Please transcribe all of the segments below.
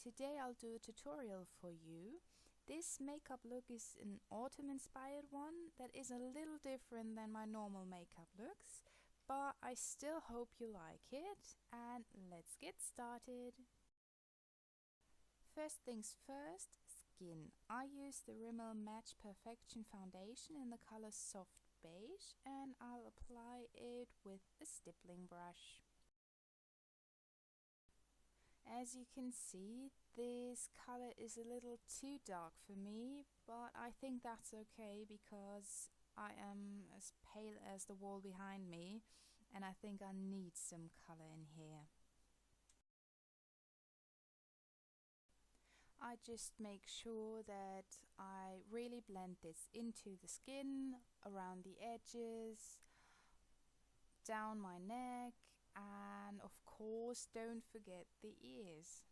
today I'll do a tutorial for you. This makeup look is an autumn inspired one that is a little different than my normal makeup looks, but I still hope you like it, and let's get started. First things first, skin. I use the RIMMEL Match Perfection foundation in the color Soft Beige, and I'll apply it with a stippling brush. As you can see, this color is a little too dark for me, but I think that's okay because I am as pale as the wall behind me, and I think I need some color in here. I just make sure that I really blend this into the skin, around the edges, down my neck, and of course don't forget the ears.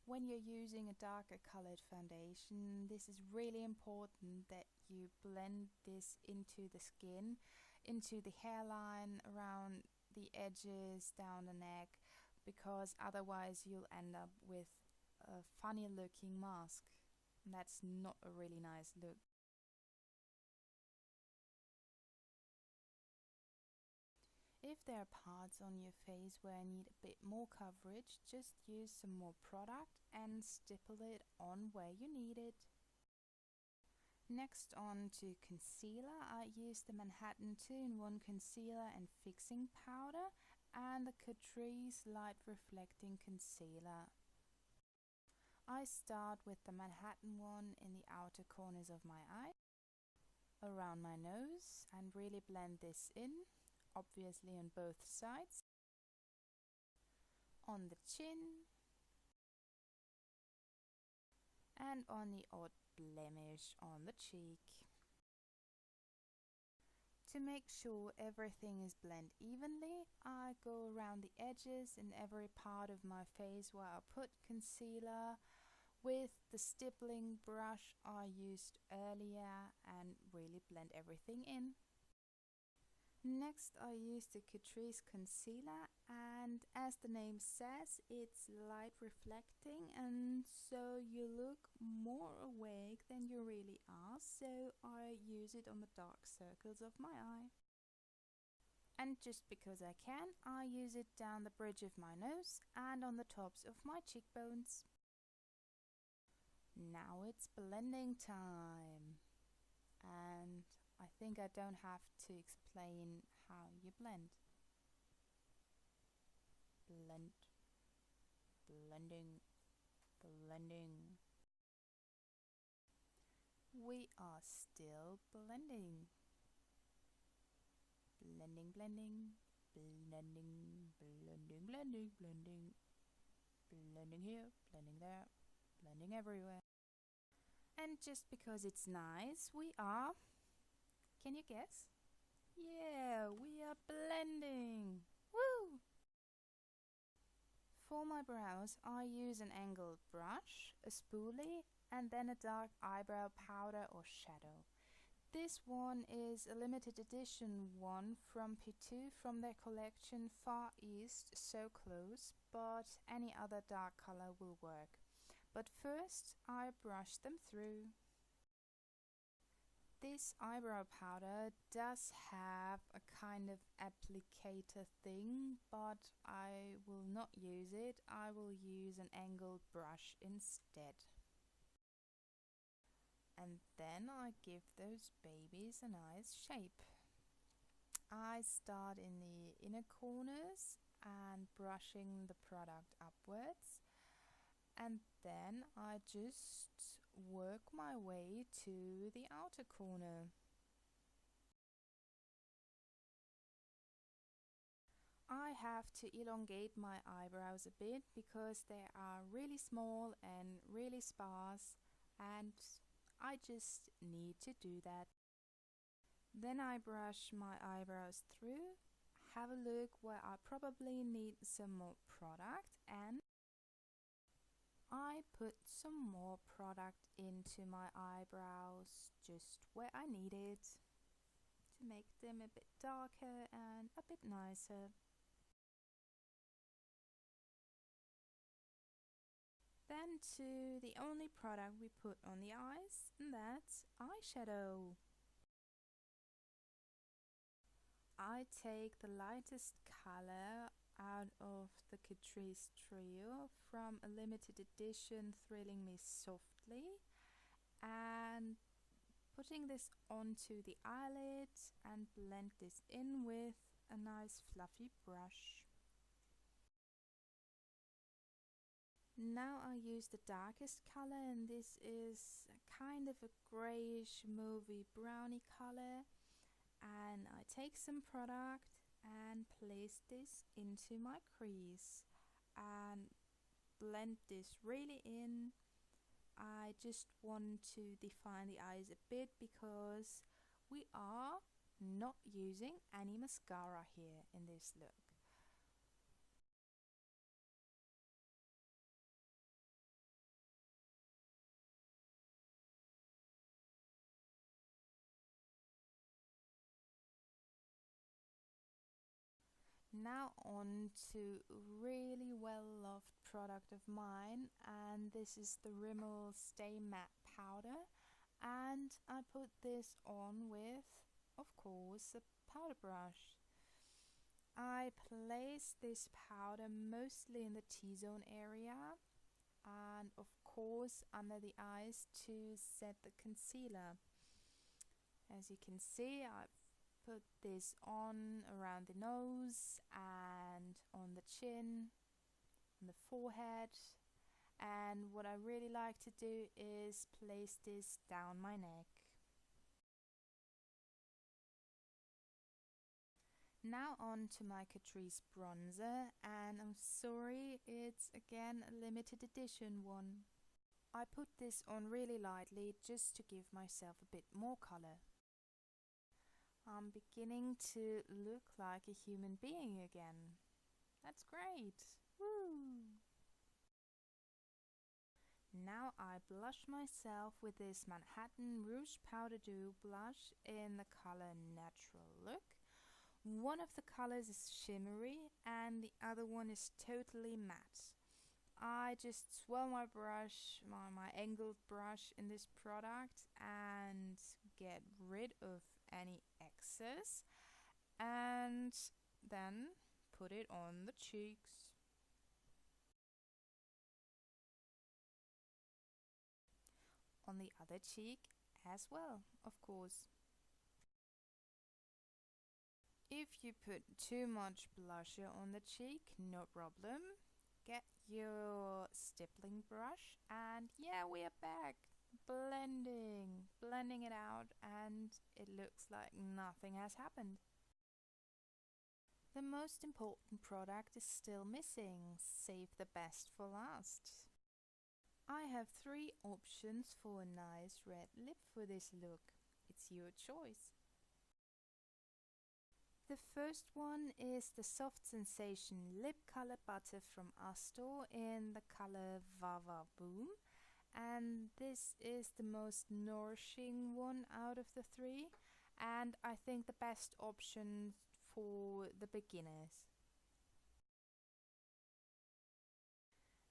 When you're using a darker colored foundation, this is really important that you blend this into the skin, into the hairline, around the edges, down the neck, because otherwise you'll end up with a funny looking mask. And that's not a really nice look. If there are parts on your face where I need a bit more coverage, just use some more product and stipple it on where you need it. Next on to concealer, I use the Manhattan 2-in-1 concealer and fixing powder and the CATRICE light reflecting concealer. I start with the Manhattan one in the outer corners of my eye, around my nose, and really blend this in. Obviously on both sides, on the chin, and on the odd blemish on the cheek. To make sure everything is blended evenly, I go around the edges in every part of my face where I put concealer with the stippling brush I used earlier and really blend everything in. Next I use the CATRICE concealer, and as the name says, it's light reflecting, and so you look more awake than you really are, so I use it on the dark circles of my eye. And just because I can, I use it down the bridge of my nose and on the tops of my cheekbones. Now it's blending time, and I think I don't have to explain how you blend. Blend, blending, blending. We are still blending. Blending, blending, blending, blending, blending, blending. Blending here, blending there, blending everywhere. And just because it's nice, we are... Can you guess? Yeah, we are blending! Woo! For my brows, I use an angled brush, a spoolie, and then a dark eyebrow powder or shadow. This one is a limited edition one from P2 from their collection Far East, So Close, but any other dark color will work. But first, I brush them through. This eyebrow powder does have a kind of applicator thing, but I will not use it. I will use an angled brush instead. And then I give those babies a nice shape. I start in the inner corners and brushing the product upwards, and then I just work my way to the outer corner. I have to elongate my eyebrows a bit because they are really small and really sparse, and I just need to do that. Then I brush my eyebrows through, have a look where I probably need some more product, and I put some more product into my eyebrows just where I need it to make them a bit darker and a bit nicer. and to the only product we put on the eyes, and that's eyeshadow. I take the lightest color out of the CATRICE trio from a limited edition Thrilling Me Softly, and putting this onto the eyelid and blend this in with a nice fluffy brush. Now I use the darkest color, and this is kind of a greyish mauvey browny color, and I take some product and place this into my crease and blend this really in. I just want to define the eyes a bit because we are not using any mascara here in this look. Now on to a really well loved product of mine, and this is the RIMMEL Stay Matte Powder, and I put this on with, of course, a powder brush. I place this powder mostly in the T-zone area and of course under the eyes to set the concealer. As you can see, I've put this on around the nose and on the chin, on the forehead, and what I really like to do is place this down my neck. Now on to my CATRICE bronzer, and I'm sorry, it's again a limited edition one. I put this on really lightly just to give myself a bit more colour. I'm beginning to look like a human being again. That's great! Woo! Now I blush myself with this Manhattan Rouge Powder Dew blush in the color Natural Look. One of the colors is shimmery and the other one is totally matte. I just swirl my brush, my angled brush in this product and get rid of any excess, and then put it on the cheeks. On the other cheek as well, of course. If you put too much blusher on the cheek, no problem. Get your stippling brush, and yeah, we are back. Blending it out, and it looks like nothing has happened. The most important product is still missing. Save the best for last. I have 3 options for a nice red lip for this look. It's your choice. The first one is the Soft Sensation Lipcolour Butter from ASTOR in the color Voum, and this is the most nourishing one out of the 3, and I think the best option for the beginners.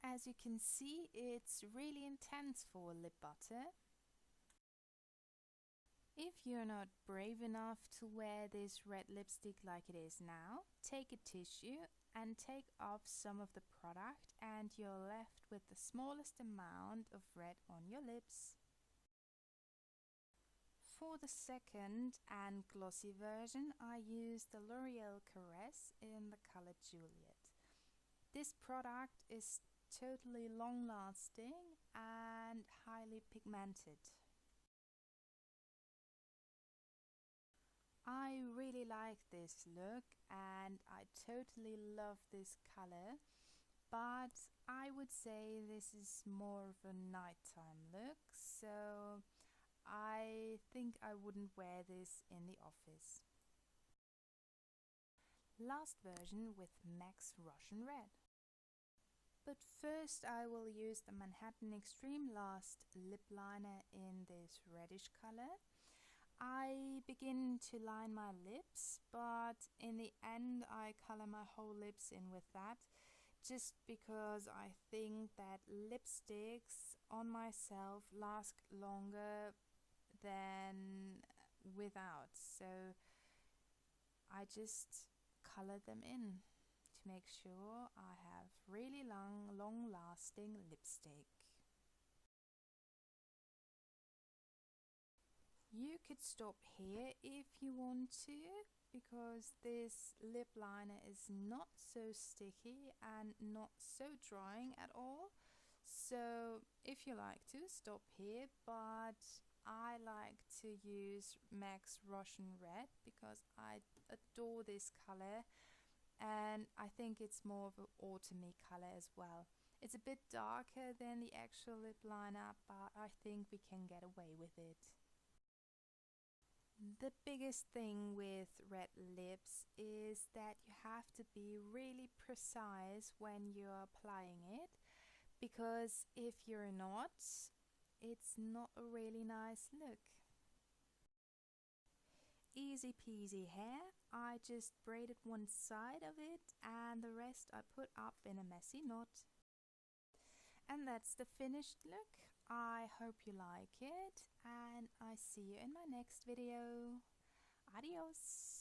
As you can see, it's really intense for lip butter. If you're not brave enough to wear this red lipstick like it is now, take a tissue and take off some of the product, and you're left with the smallest amount of red on your lips. For the second and glossy version, I used the L'Oreal Caress in the color Juliet. This product is totally long-lasting and highly pigmented. I really like this look and I totally love this color, but I would say this is more of a nighttime look, so I think I wouldn't wear this in the office. Last version with MAC's Russian Red. But first I will use the Manhattan Extreme Last lip liner in this reddish color. I begin to line my lips, but in the end I color my whole lips in with that just because I think that lipsticks on myself last longer than without, so I just color them in to make sure I have really long lasting lipstick. You could stop here if you want to, because this lip liner is not so sticky and not so drying at all. So if you like to, stop here, but I like to use MAC's Russian Red because I adore this color, and I think it's more of an autumny color as well. It's a bit darker than the actual lip liner, but I think we can get away with it. The biggest thing with red lips is that you have to be really precise when you're applying it, because if you're not, it's not a really nice look. Easy peasy hair, I just braided one side of it and the rest I put up in a messy knot. And that's the finished look. I hope you like it, and I see you in my next video. Adios!